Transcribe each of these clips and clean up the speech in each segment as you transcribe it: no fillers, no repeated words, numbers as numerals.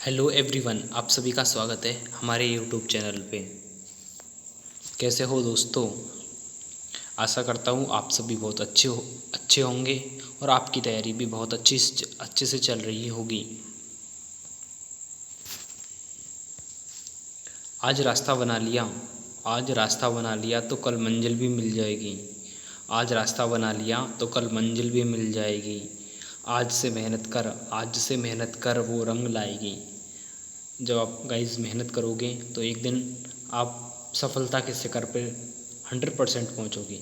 Hello everyone, आप सभी का स्वागत है हमारे यूट्यूब चैनल पे। कैसे हो दोस्तों? आशा करता हूँ आप सभी बहुत अच्छे होंगे और आपकी तैयारी भी बहुत अच्छे से चल रही होगी। आज रास्ता बना लिया, आज रास्ता बना लिया तो कल मंजिल भी मिल जाएगी। आज रास्ता बना लिया तो कल मंजिल भी मिल जाएगी। आज से मेहनत कर वो रंग लाएगी। जब आप गाइस मेहनत करोगे तो एक दिन आप सफलता के शिखर पे 100% पहुँचोगे।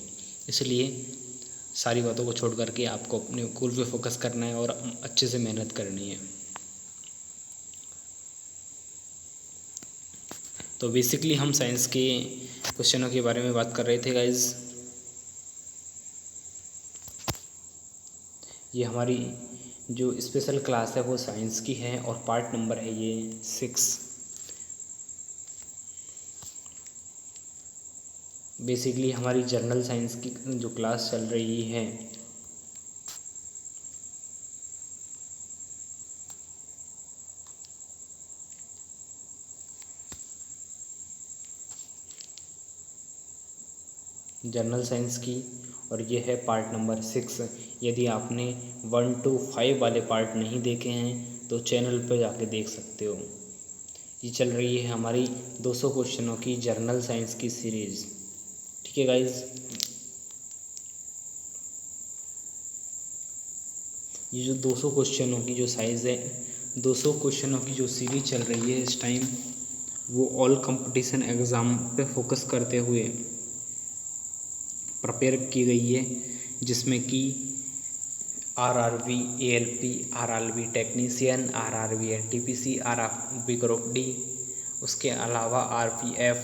इसलिए सारी बातों को छोड़ करके आपको अपने गोल पे फोकस करना है और अच्छे से मेहनत करनी है। तो बेसिकली हम साइंस के क्वेश्चनों के बारे में बात कर रहे थे गाइस। ये हमारी जो स्पेशल क्लास है वो साइंस की है और पार्ट नंबर है ये 6। बेसिकली हमारी जनरल साइंस की जो क्लास चल रही है जनरल साइंस की, और ये है पार्ट नंबर 6। यदि आपने 1 to 5 वाले पार्ट नहीं देखे हैं तो चैनल पर जाके देख सकते हो। ये चल रही है हमारी 200 क्वेश्चनों की जनरल साइंस की सीरीज़। ठीक है गाइज, ये जो 200 क्वेश्चनों की जो साइज़ है, 200 क्वेश्चनों की जो सीरीज चल रही है इस टाइम, वो ऑल कंपटीशन एग्ज़ाम पे फोकस करते हुए प्रिपेयर की गई है, जिसमें कि RRB ALP, RRB technician, RRB NTPC, RRB group D, उसके अलावा आरपीएफ,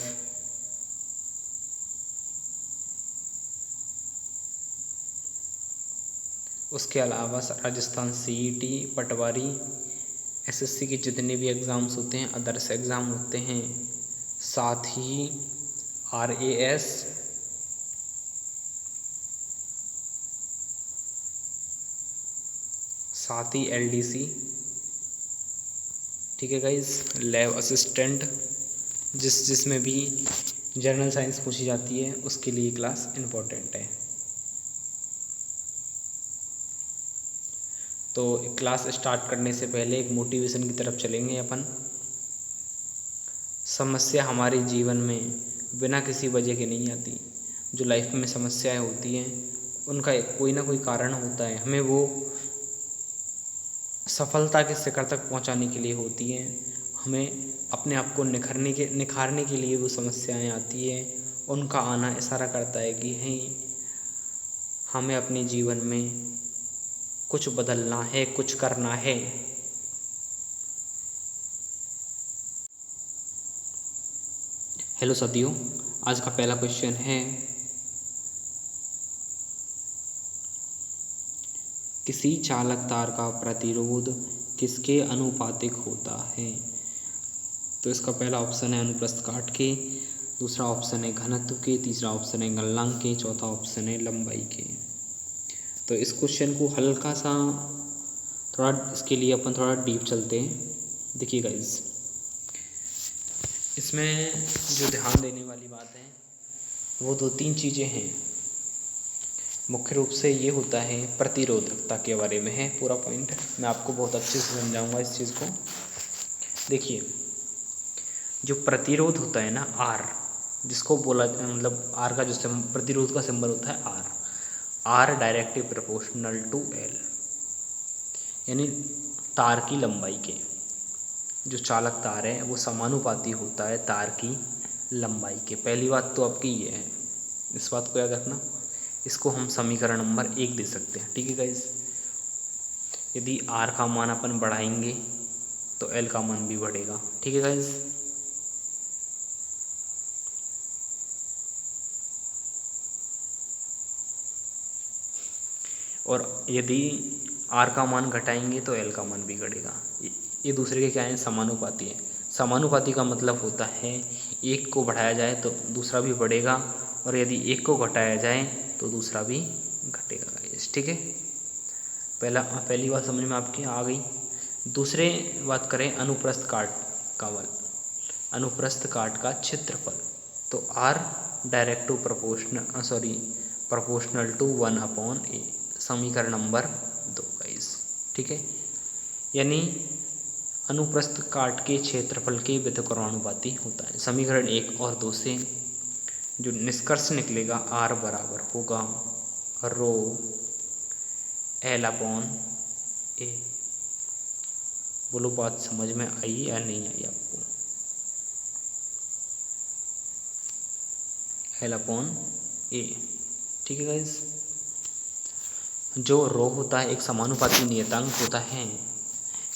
उसके अलावा राजस्थान सीईटी, पटवारी, एसएससी के जितने भी एग्ज़ाम्स होते हैं, अदर्स एग्ज़ाम होते हैं, साथ ही आरएएस, साथ ही एलडीसी। ठीक है गाइज, लैब असिस्टेंट, जिसमें भी जनरल साइंस पूछी जाती है उसके लिए क्लास इम्पोर्टेंट है। तो क्लास स्टार्ट करने से पहले एक मोटिवेशन की तरफ चलेंगे अपन। समस्या हमारे जीवन में बिना किसी वजह के नहीं आती। जो लाइफ में समस्याएं होती हैं उनका कोई ना कोई कारण होता है, हमें वो सफलता के शिखर तक पहुंचाने के लिए होती हैं। हमें अपने आप को निखारने के लिए वो समस्याएं आती हैं। उनका आना इशारा करता है कि हमें अपने जीवन में कुछ बदलना है, कुछ करना है। हेलो साथियों, आज का पहला क्वेश्चन है, किसी चालक तार का प्रतिरोध किसके अनुपातिक होता है? तो इसका पहला ऑप्शन है अनुप्रस्थ काट के, दूसरा ऑप्शन है घनत्व के, तीसरा ऑप्शन है गलनांक के, चौथा ऑप्शन है लंबाई के। तो इस क्वेश्चन को हल्का सा इसके लिए अपन थोड़ा डीप चलते हैं। देखिए गाइज, इसमें जो ध्यान देने वाली बात है वो 2-3 चीज़ें हैं। मुख्य रूप से ये होता है प्रतिरोधकता के बारे में है पूरा पॉइंट। मैं आपको बहुत अच्छे से समझाऊंगा इस चीज़ को। देखिए, जो प्रतिरोध होता है ना आर, जिसको बोला मतलब आर का जो प्रतिरोध का सिंबल होता है R directly proportional to L, यानी तार की लंबाई के, जो चालक तार है वो समानुपाती होता है तार की लंबाई के। पहली बात तो आपकी ये है, इस बात को याद रखना। इसको हम समीकरण नंबर 1 दे सकते हैं। ठीक है गाइस, यदि आर का मान अपन बढ़ाएंगे तो एल का मान भी बढ़ेगा। ठीक है गाइस, और यदि आर का मान घटाएंगे तो एल का मान भी घटेगा। ये दूसरे के क्या है, समानुपाती है। समानुपाती का मतलब होता है एक को बढ़ाया जाए तो दूसरा भी बढ़ेगा, और यदि एक को घटाया जाए तो दूसरा भी घटेगा गाइस। ठीक है, पहली बात समझ में आपकी आ गई। दूसरे बात करें अनुप्रस्थ काट का क्षेत्रफल, तो R direct to proportional to 1/a, समीकरण नंबर 2 गाइस। ठीक है, यानी अनुप्रस्थ काट के क्षेत्रफल के व्युत्क्रमानुपाती होता है। समीकरण 1 और 2 से जो निष्कर्ष निकलेगा, आर बराबर होगा रो L/a। बोलो बात समझ में आई या नहीं आई आपको? L/a। ठीक है गाइस, जो रो होता है एक समानुपाती नियतांक होता है,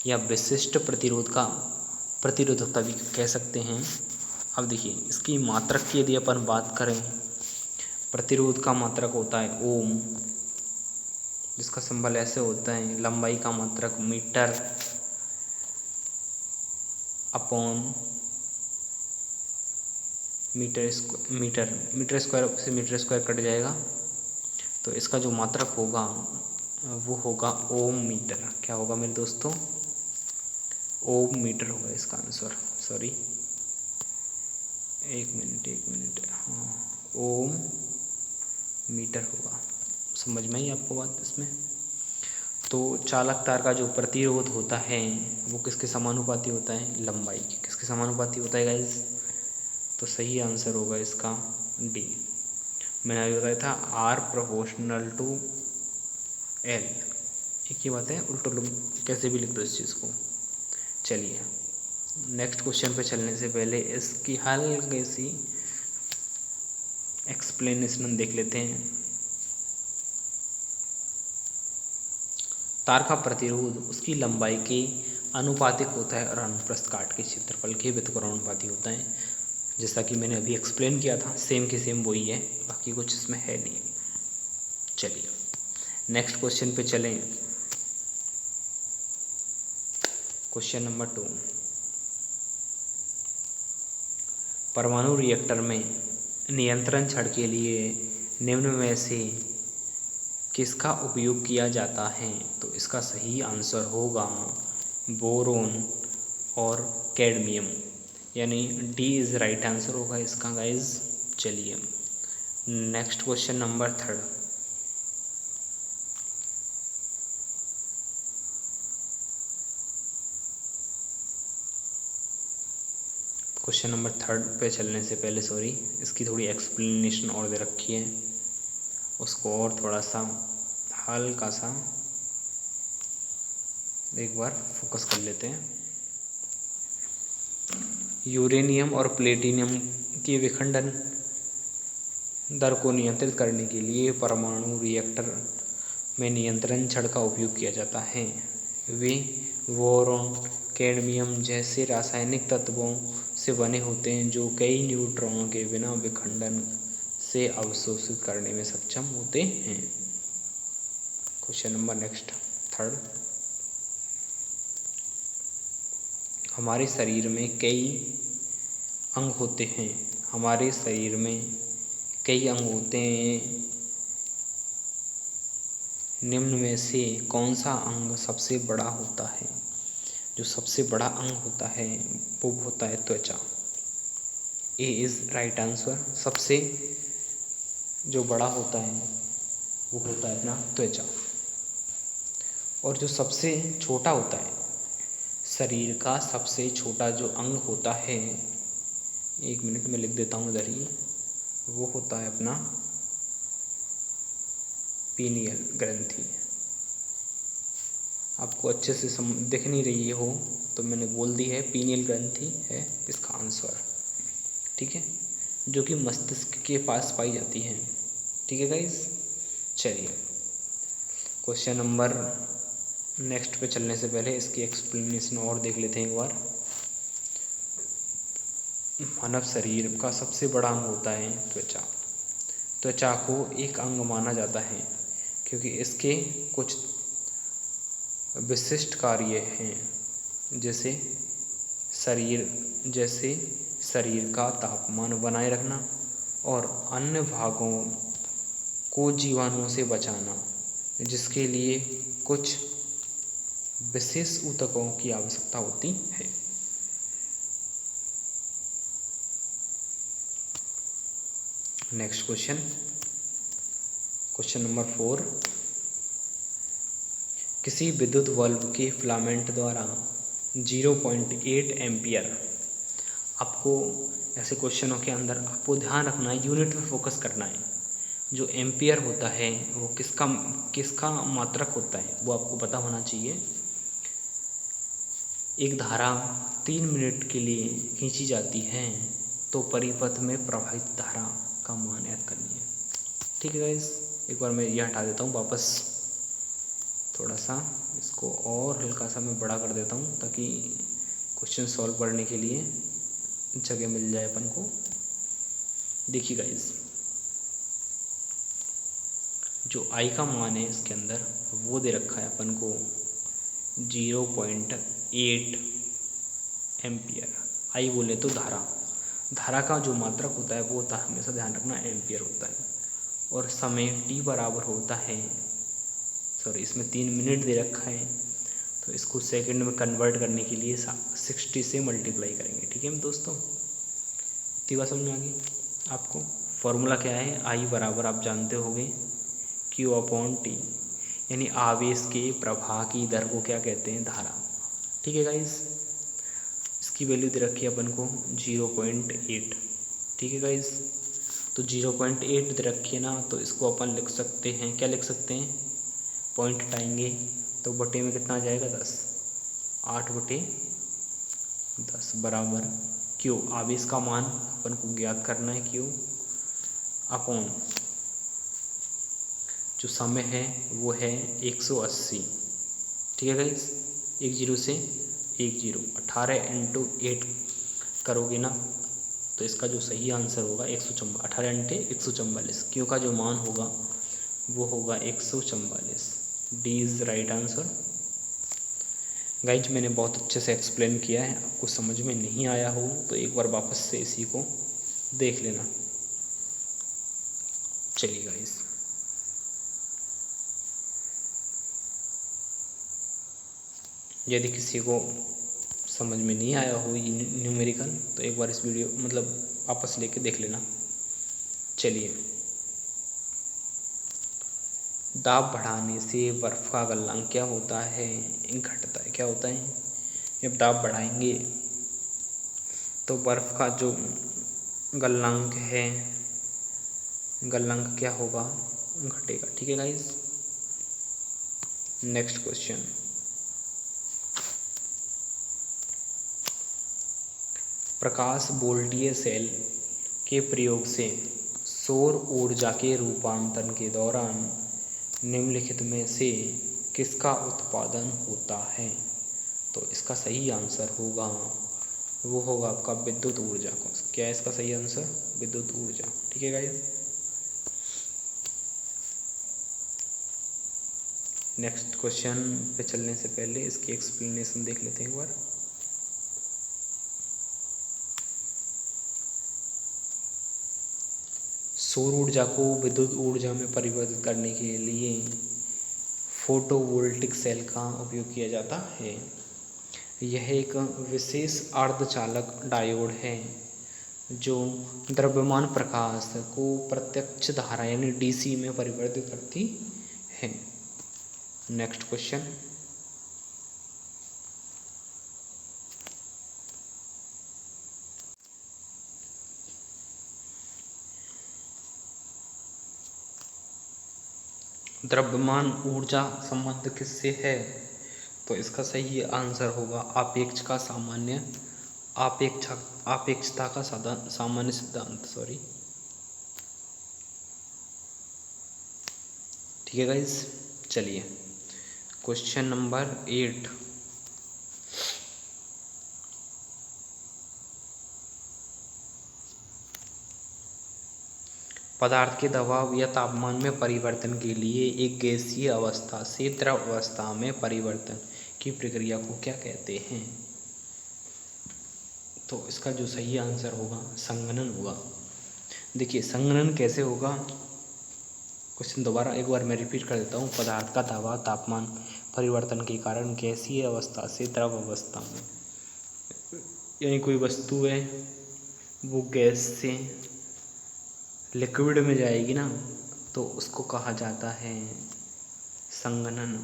या विशिष्ट प्रतिरोधकता भी कह सकते हैं। अब देखिए, इसकी मात्रक की यदि अपन बात करें, प्रतिरोध का मात्रक होता है ओम, जिसका सिंबल ऐसे होता है। लंबाई का मात्रक मीटर अपॉन मीटर स्क्वायर से मीटर स्क्वायर कट जाएगा, तो इसका जो मात्रक होगा वो होगा ओम मीटर। क्या होगा मेरे दोस्तों? ओम मीटर होगा इसका आंसर। सॉरी, एक मिनट, हाँ, ओम मीटर होगा। समझ में आई आपको बात इसमें? तो चालक तार का जो प्रतिरोध होता है वो किसके समानुपाती होता है? लंबाई के। किसके समानुपाती होता है गाइस? तो सही आंसर होगा इसका डी। मैंने अभी बताया था आर प्रोपोर्शनल टू एल। एक ही बात है, उल्टो कैसे भी लिख दो इस चीज़ को। चलिए नेक्स्ट क्वेश्चन पे चलने से पहले इसकी हल्की सी एक्सप्लेनेशन देख लेते हैं। तार का प्रतिरोध उसकी लंबाई के अनुपातिक होता है और अनुप्रस्थ काट के क्षेत्रफल के व्युत्क्रमानुपाती होता है। जैसा कि मैंने अभी एक्सप्लेन किया था, सेम के सेम वही है, बाकी कुछ इसमें है नहीं। चलिए नेक्स्ट क्वेश्चन पे चलें। क्वेश्चन नंबर 2, परमाणु रिएक्टर में नियंत्रण छड़ के लिए निम्न में से किसका उपयोग किया जाता है? तो इसका सही आंसर होगा बोरोन और कैडमियम, यानी डी इज राइट आंसर होगा इसका गाइज। चलिए next question number 3, question number 3 पे चलने से पहले इसकी थोड़ी एक्सप्लेनेशन और दे रखी है, उसको और थोड़ा सा हल्का सा एक बार फोकस कर लेते हैं। यूरेनियम और प्लेटिनियम के विखंडन दर को नियंत्रित करने के लिए परमाणु रिएक्टर में नियंत्रण छड़ का उपयोग किया जाता है। वे बोरोन कैडमियम जैसे रासायनिक तत्वों से बने होते हैं जो कई न्यूट्रॉनों के बिना विखंडन से अवशोषित करने में सक्षम होते हैं। क्वेश्चन नंबर नेक्स्ट 3, हमारे शरीर में कई अंग होते हैं। हमारे शरीर में कई अंग होते हैं, निम्न में से कौन सा अंग सबसे बड़ा होता है? जो सबसे बड़ा अंग होता है वो होता है त्वचा। ए इज राइट आंसर। सबसे जो बड़ा होता है वो होता है अपना त्वचा। और जो सबसे छोटा होता है, शरीर का सबसे छोटा जो अंग होता है, एक मिनट में लिख देता हूँ इधर ही, वो होता है अपना पीनियल ग्रंथि। आपको अच्छे से दिख नहीं रही हो तो मैंने बोल दी है, पीनियल ग्रंथि है इसका आंसर। ठीक है, जो कि मस्तिष्क के पास पाई जाती है। ठीक है गाइस, चलिए क्वेश्चन नंबर नेक्स्ट पे चलने से पहले इसकी एक्सप्लेनेशन और देख लेते हैं एक बार। मानव शरीर का सबसे बड़ा अंग होता है त्वचा। त्वचा को एक अंग माना जाता है क्योंकि इसके कुछ विशिष्ट कार्य हैं, जैसे शरीर का तापमान बनाए रखना और अन्य भागों को जीवाणुओं से बचाना, जिसके लिए कुछ विशेष ऊतकों की आवश्यकता होती है। नेक्स्ट क्वेश्चन, क्वेश्चन नंबर 4, किसी विद्युत बल्ब के फिलामेंट द्वारा 0.8 एम्पियर, आपको ऐसे क्वेश्चनों के अंदर आपको ध्यान रखना है, यूनिट में फोकस करना है। जो एम्पियर होता है वो किसका मात्रक होता है वो आपको पता होना चाहिए। एक धारा 3 मिनट के लिए खींची जाती है तो परिपथ में प्रवाहित धारा का मान याद करनी है। ठीक है गाइस, एक बार मैं ये हटा देता हूँ वापस, थोड़ा सा इसको और हल्का सा मैं बड़ा कर देता हूँ ताकि क्वेश्चन सॉल्व करने के लिए जगह मिल जाए अपन को। देखिए गाइस, जो आई का मान है इसके अंदर वो दे रखा है अपन को 0.8 एम्पियर। आई बोले तो धारा का जो मात्रक होता है वो होता है, हमेशा ध्यान रखना, एम्पियर होता है। और समय t बराबर होता है, सॉरी इसमें 3 मिनट दे रखा है तो इसको सेकंड में कन्वर्ट करने के लिए 60 से मल्टीप्लाई करेंगे। ठीक है दोस्तों, इतनी बात समझ में आ गई आपको। फॉर्मूला क्या है, आई बराबर आप जानते होंगे Q/T, यानी आवेश के प्रवाह की दर को क्या कहते हैं, धारा। ठीक है गाइस, इसकी वैल्यू दे रखी है अपन को 0.8। ठीक है गाइस, तो 0.8 दे रखी है ना, तो इसको अपन लिख सकते हैं, क्या लिख सकते हैं, पॉइंट हटाएंगे तो बटे में कितना आ जाएगा 10, 8/10 बराबर Q, आवेश का मान अपन को ज्ञात करना है, Q अपॉन जो समय है वो है 180। ठीक है गाइस, 10 से 10, 18 × 8 करोगे ना तो इसका जो सही आंसर होगा 144, 18 × 144। क्यू का जो मान होगा वो होगा 144। D is right answer. Guys मैंने बहुत अच्छे से एक्सप्लेन किया है, आपको समझ में नहीं आया हो तो एक बार वापस से इसी को देख लेना। चलिए गाइज, यदि किसी को समझ में नहीं आया हो ये न्यूमेरिकल तो एक बार इस वीडियो वापस लेके देख लेना। चलिए, दाब बढ़ाने से बर्फ़ का गलनांक क्या होता है, घटता है। क्या होता है, जब दाब बढ़ाएंगे तो बर्फ़ का जो गलनांक है, गलनांक क्या होगा, घटेगा। ठीक है गाइस, नेक्स्ट क्वेश्चन, प्रकाश वोल्टीय सेल के प्रयोग से सौर ऊर्जा के रूपांतरण के दौरान निम्नलिखित में से किसका उत्पादन होता है। तो इसका सही आंसर होगा, वो होगा आपका विद्युत ऊर्जा को। क्या है इसका सही आंसर, विद्युत ऊर्जा। ठीक है गाइस, नेक्स्ट क्वेश्चन पे चलने से पहले इसकी एक्सप्लेनेशन देख लेते हैं एक बार। सौर ऊर्जा को विद्युत ऊर्जा में परिवर्तित करने के लिए फोटोवोल्टिक सेल का उपयोग किया जाता है। यह एक विशेष अर्धचालक डायोड है जो द्रव्यमान प्रकाश को प्रत्यक्ष धारा यानी डीसी में परिवर्तित करती है। नेक्स्ट क्वेश्चन, द्रव्यमान ऊर्जा संबंध किससे है। तो इसका सही आंसर होगा आपेक्षता का सामान्य सिद्धांत। सॉरी, ठीक है गाइस। चलिए, क्वेश्चन नंबर 8, पदार्थ के दबाव या तापमान में परिवर्तन के लिए एक गैसीय अवस्था से द्रव अवस्था में परिवर्तन की प्रक्रिया को क्या कहते हैं। तो इसका जो सही आंसर होगा संघनन होगा। देखिए संघनन कैसे होगा, क्वेश्चन दोबारा एक बार मैं रिपीट कर देता हूँ। पदार्थ का दबाव तापमान परिवर्तन के कारण गैसीय अवस्था से द्रव अवस्था में, यानी कोई वस्तु है वो गैस से लिक्विड में जाएगी ना, तो उसको कहा जाता है संघनन।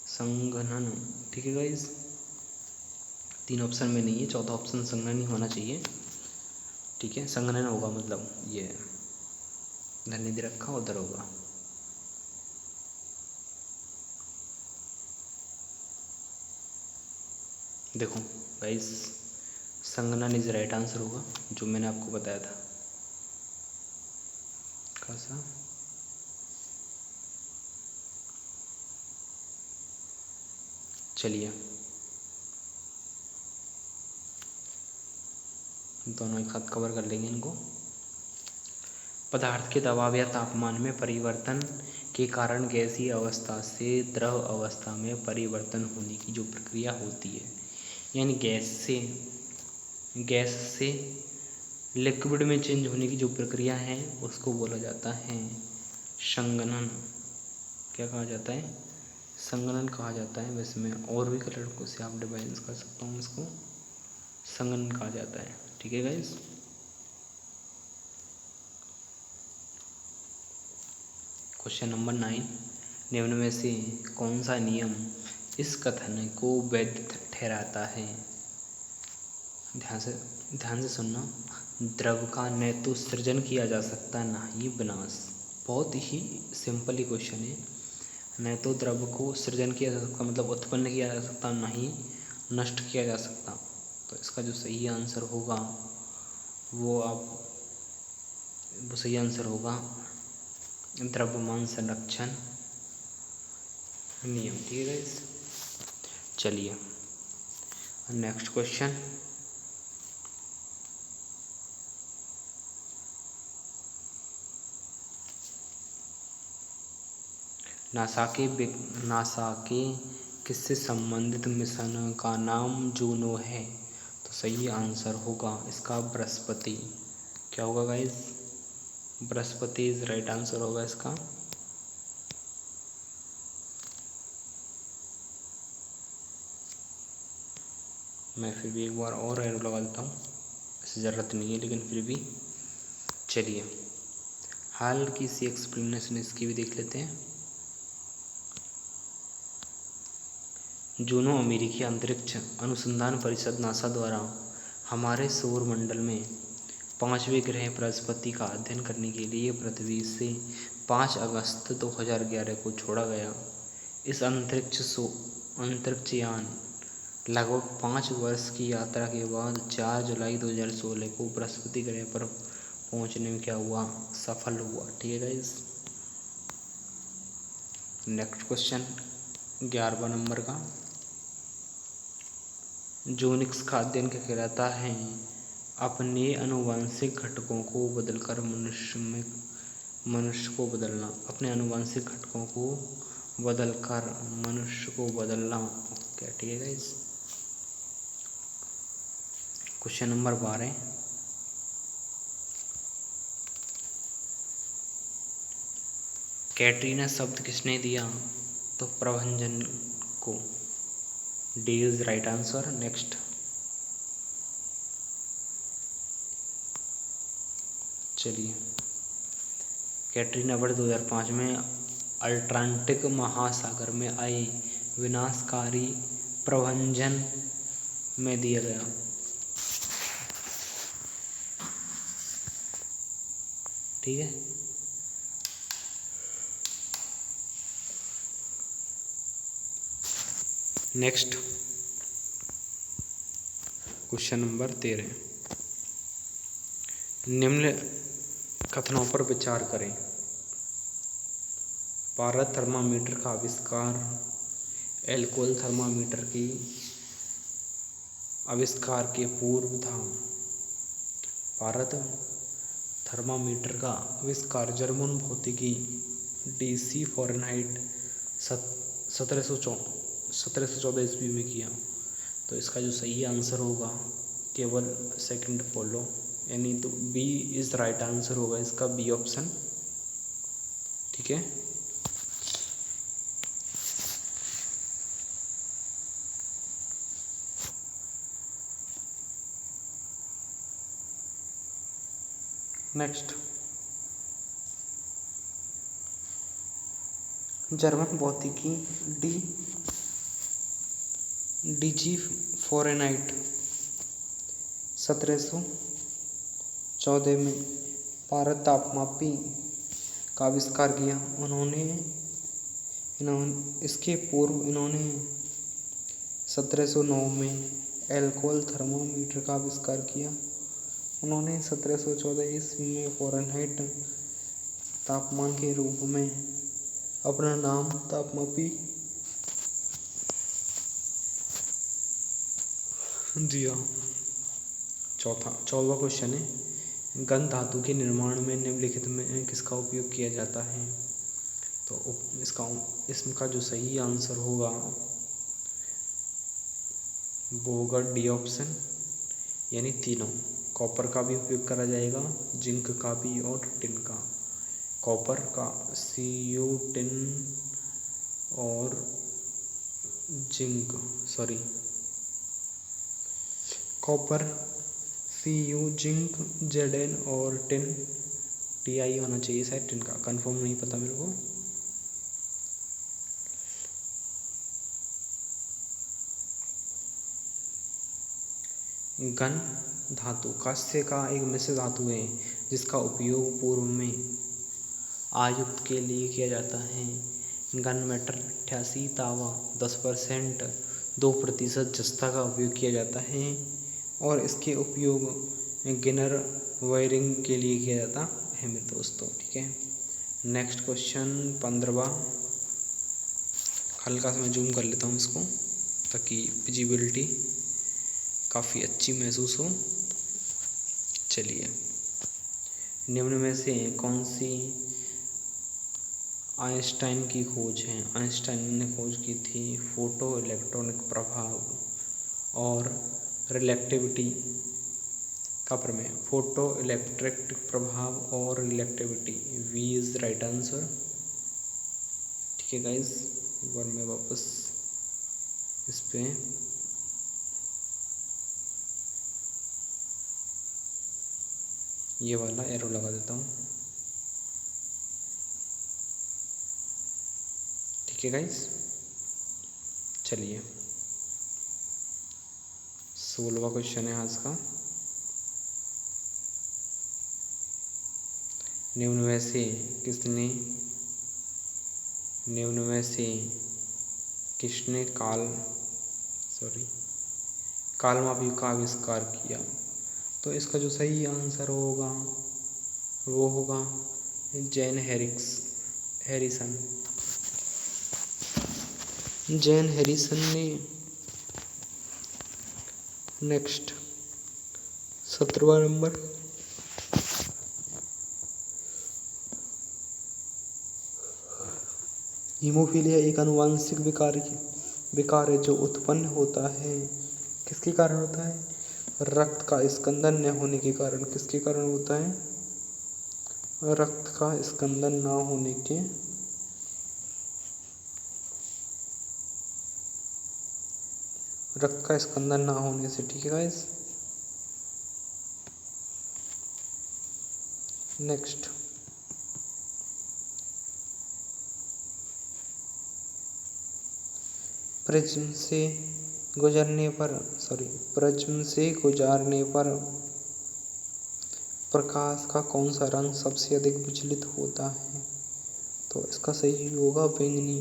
संघनन, ठीक है गाइस। 3 ऑप्शन में नहीं है, चौथा ऑप्शन संघनन ही होना चाहिए, ठीक है। संघनन होगा मतलब ये धन्य दे रखा उधर होगा। देखो गाइस, संघनन इज राइट आंसर होगा, जो मैंने आपको बताया था। कैसा चलिए दोनों एक साथ कवर कर लेंगे इनको। पदार्थ के दबाव या तापमान में परिवर्तन के कारण गैसीय अवस्था से द्रव अवस्था में परिवर्तन होने की जो प्रक्रिया होती है, यानी गैस से लिक्विड में चेंज होने की जो प्रक्रिया है उसको बोला जाता है संघनन। क्या कहा जाता है? संघनन कहा जाता है। वैसे मैं और भी कलर को से आप डिवाइड कर सकता हूँ, इसको संघनन कहा जाता है, ठीक है गाइस। क्वेश्चन नंबर 9, निम्न में से कौन सा नियम इस कथन को वैध ठहराता है? ध्यान से सुनना। द्रव का न तो सृजन किया जा सकता ना ही विनाश। बहुत ही सिंपल ही क्वेश्चन है। न तो द्रव को सृजन किया जा सकता मतलब उत्पन्न किया जा सकता, ना ही नष्ट किया जा सकता। तो इसका जो सही आंसर होगा वो सही आंसर होगा द्रव्यमान संरक्षण नियम, ठीक है गाइस। चलिए नेक्स्ट क्वेश्चन। नासा के किससे संबंधित मिशन का नाम जूनो है? तो सही आंसर होगा इसका बृहस्पति। क्या होगा guys? Brihaspati is right answer होगा इसका। मैं फिर भी एक बार और एरो लगा देता हूँ, ऐसी ज़रूरत नहीं है लेकिन फिर भी। चलिए हाल की सी एक्सप्लेनेशन इसकी भी देख लेते हैं। जूनो अमेरिकी अंतरिक्ष अनुसंधान परिषद नासा द्वारा हमारे सौर मंडल में 5वें ग्रह बृहस्पति का अध्ययन करने के लिए पृथ्वी से 5 अगस्त 2011 को छोड़ा गया। इस अंतरिक्षयान लगभग 5 वर्ष की यात्रा के बाद 4 जुलाई 2016 को बृहस्पति ग्रह पर पहुंचने में क्या हुआ? सफल हुआ, ठीक है गाइस। नेक्स्ट क्वेश्चन 11वां नंबर का। जोनिक्स का अध्ययन क्या कहलाता है? अपने आनुवंशिक घटकों को बदलकर मनुष्य को बदलना। अपने आनुवंशिक घटकों को बदलकर मनुष्य को बदलना, क्या, ठीक है गाइस। क्वेश्चन नंबर 12, कैटरीना शब्द किसने दिया? तो प्रभंजन को। D is right answer. Next चलिए कैटरीना वर्ष 2005 में अटलांटिक महासागर में आए विनाशकारी प्रभंजन में दिया गया। ठीक है, नेक्स्ट क्वेश्चन नंबर 13, निम्न कथनों पर विचार करें। भारत थर्मामीटर का आविष्कार एल्कोहल थर्मामीटर के आविष्कार के पूर्व था। भारत थर्मामीटर का आविष्कार जर्मन भौतिकी DC फ़ारेनहाइट 1714 ईस्वी में किया। तो इसका जो सही आंसर होगा केवल सेकंड फॉलो, यानी तो बी इज राइट आंसर होगा इसका, बी ऑप्शन। ठीक है, नेक्स्ट, जर्मन भौतिकी डीजी फॉरेनहाइट 1714 में भारत तापमापी का आविष्कार किया। इसके पूर्व इन्होंने 1709 में एल्कोहल थर्मामीटर का आविष्कार किया। उन्होंने 1714 ईस्वी में फ़ारेनहाइट तापमान के रूप में अपना नाम तापमापी दिया। 14वां क्वेश्चन है, घन धातु के निर्माण में निम्नलिखित में किसका उपयोग किया जाता है? तो इसका जो सही आंसर होगा वो होगा डी ऑप्शन, यानी तीनों। कॉपर का भी उपयोग करा जाएगा, जिंक का भी और टिन का। कॉपर का Cu टिन और zinc, copper Cu zinc, Zn और टिन Ti होना चाहिए शायद, टिन का कंफर्म नहीं पता मेरे को। घन धातु कांस्य का एक मिश्र धातु है जिसका उपयोग पूर्व में आयुक्त के लिए किया जाता है। घन मेटल 88, तांबा 10%, 2% जस्ता का उपयोग किया जाता है और इसके उपयोग गिनर वायरिंग के लिए किया जाता है मेरे दोस्तों। ठीक है, नेक्स्ट क्वेश्चन 15वां। हल्का सा मैं जूम कर लेता हूँ इसको ताकि विजिबिलिटी काफ़ी अच्छी महसूस हो। चलिए, निम्न में से कौन सी आइंस्टाइन की खोज है? आइंस्टाइन ने खोज की थी फोटो इलेक्ट्रॉनिक प्रभाव और रिलेक्टिविटी का प्रमेय। फोटो इलेक्ट्रिक प्रभाव और रिलेक्टिविटी, वी इज राइट आंसर। ठीक है गाइज, एक बार मैं वापस इस पे ये वाला एरो लगा देता हूँ। ठीक है गाइज, चलिए 16वां क्वेश्चन है आज का। निम्न में से किसने कालमापी का आविष्कार किया? तो इसका जो सही आंसर होगा वो होगा जैन हैरिसन। जैन हैरिसन ने। नेक्स्ट 17वां नंबर, हीमोफीलिया एक आनुवांशिक विकार है जो उत्पन्न होता है किसके कारण होता है? रक्त का स्कंदन न होने के कारण। किसके कारण होता है? रक्त का स्कंदन न होने के से। ठीक है गाइस, नेक्स्ट प्रिज्म से गुजारने पर प्रकाश का कौन सा रंग सबसे अधिक विचलित होता है? तो इसका सही होगा बैंगनी।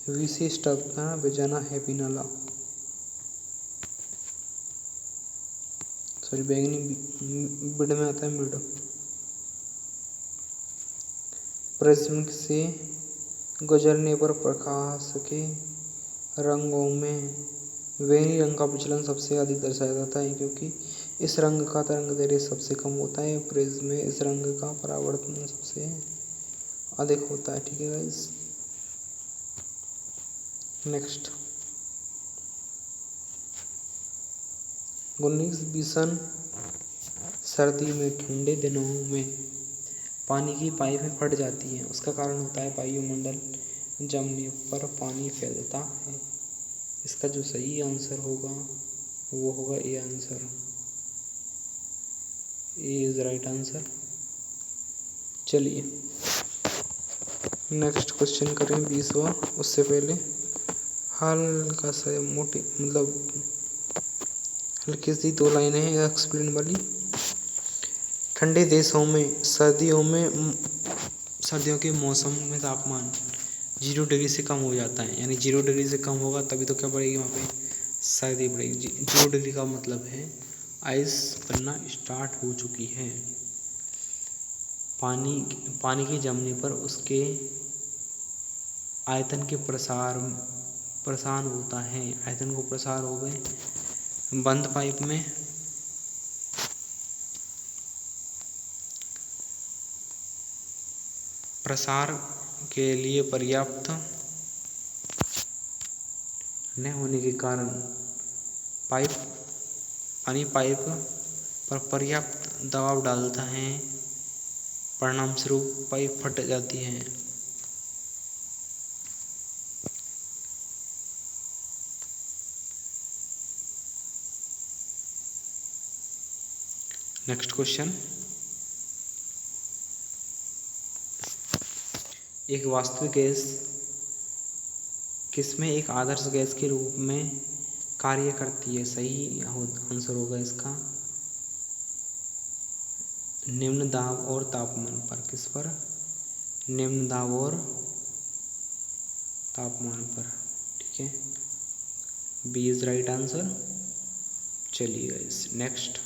विशिष्ट बेजाना है बिनाला, बैंगनी बिड में आता है मिड। प्रिज्म से गुजरने पर प्रकाश के रंगों में बैंगनी रंग का विचलन सबसे अधिक दर्शाया जाता है क्योंकि इस रंग का तरंगदैर्घ्य सबसे कम होता है। प्रिज्म में इस रंग का परावर्तन सबसे अधिक होता है। ठीक है गाइस, नेक्स्ट 19-20 सर्दी में ठंडे दिनों में पानी की पाइपें फट जाती हैं, उसका कारण होता है वायुमंडल जमने पर पानी फैलता है। इसका जो सही आंसर होगा वो होगा A answer. A is right answer. चलिए नेक्स्ट क्वेश्चन करें 20वां। उससे पहले हल्का सा मोटी मतलब हल्की सी 2 लाइनें हैं एक्सप्लेन वाली। ठंडे देशों में सर्दियों के मौसम में तापमान 0 डिग्री से कम हो जाता है, यानी 0 डिग्री से कम होगा तभी तो क्या बढ़ेगी वहाँ पे, सर्दी बढ़ेगी। 0 डिग्री का मतलब है आइस बनना स्टार्ट हो चुकी है। पानी के जमने पर उसके आयतन के प्रसार होता है। आयतन को प्रसार हो गए बंद पाइप में। प्रसार के लिए पर्याप्त न होने के कारण पाइप पर पर्याप्त दबाव डालता है, परिणाम स्वरूप पाइप फट जाती है। नेक्स्ट क्वेश्चन, एक वास्तविक गैस किसमें एक आदर्श गैस के रूप में कार्य करती है? सही आंसर होगा इसका निम्न दाब और तापमान पर। किस पर? निम्न दाब और तापमान पर। ठीक है, बी इज राइट आंसर। चलिए गाइस नेक्स्ट,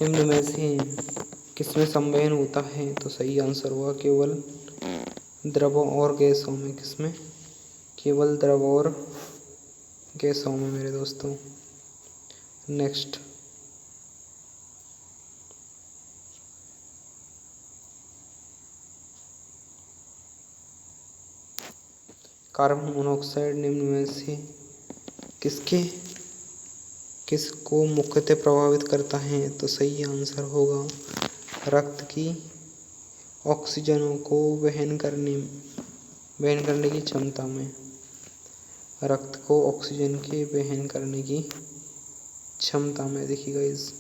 निम्न में से किसमें संवहन होता है? तो सही आंसर हुआ केवल द्रवों और गैसों में। किसमें? केवल द्रव और गैसों में मेरे दोस्तों। नेक्स्ट, कार्बन मोनोऑक्साइड निम्न में से किसको मुख्यतः प्रभावित करता है? तो सही आंसर होगा रक्त की ऑक्सीजनों को वहन करने की क्षमता में। रक्त को ऑक्सीजन के वहन करने की क्षमता में। देखिएगा इस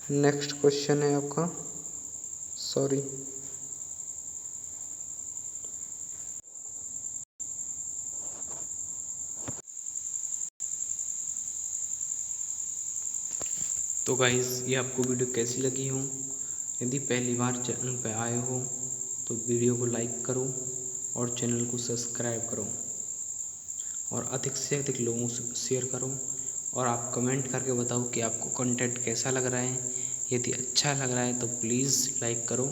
नेक्स्ट क्वेश्चन है आपका, सॉरी तो गाइस ये आपको वीडियो कैसी लगी हो? यदि पहली बार चैनल पर आए हो तो वीडियो को लाइक करो और चैनल को सब्सक्राइब करो और अधिक से अधिक लोगों से शेयर करो। और आप कमेंट करके बताओ कि आपको कंटेंट कैसा लग रहा है। यदि अच्छा लग रहा है तो प्लीज़ लाइक करो।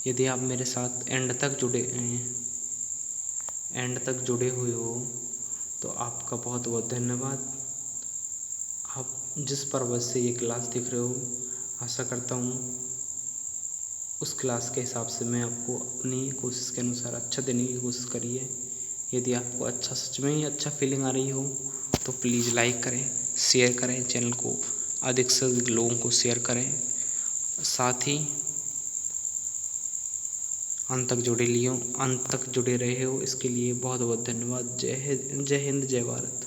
यदि आप मेरे साथ एंड तक जुड़े हुए हो तो आपका बहुत बहुत धन्यवाद। आप जिस पर्पज़ से ये क्लास देख रहे हो, आशा करता हूँ उस क्लास के हिसाब से मैं आपको अपनी कोशिश के अनुसार अच्छा देने की कोशिश करी है। यदि आपको अच्छा, सच में ही अच्छा फीलिंग आ रही हो तो प्लीज़ लाइक करें, शेयर करें, चैनल को अधिक से अधिक लोगों को शेयर करें। साथ ही अंत तक जुड़े रहे हो इसके लिए बहुत बहुत धन्यवाद। जय हिंद, जय भारत।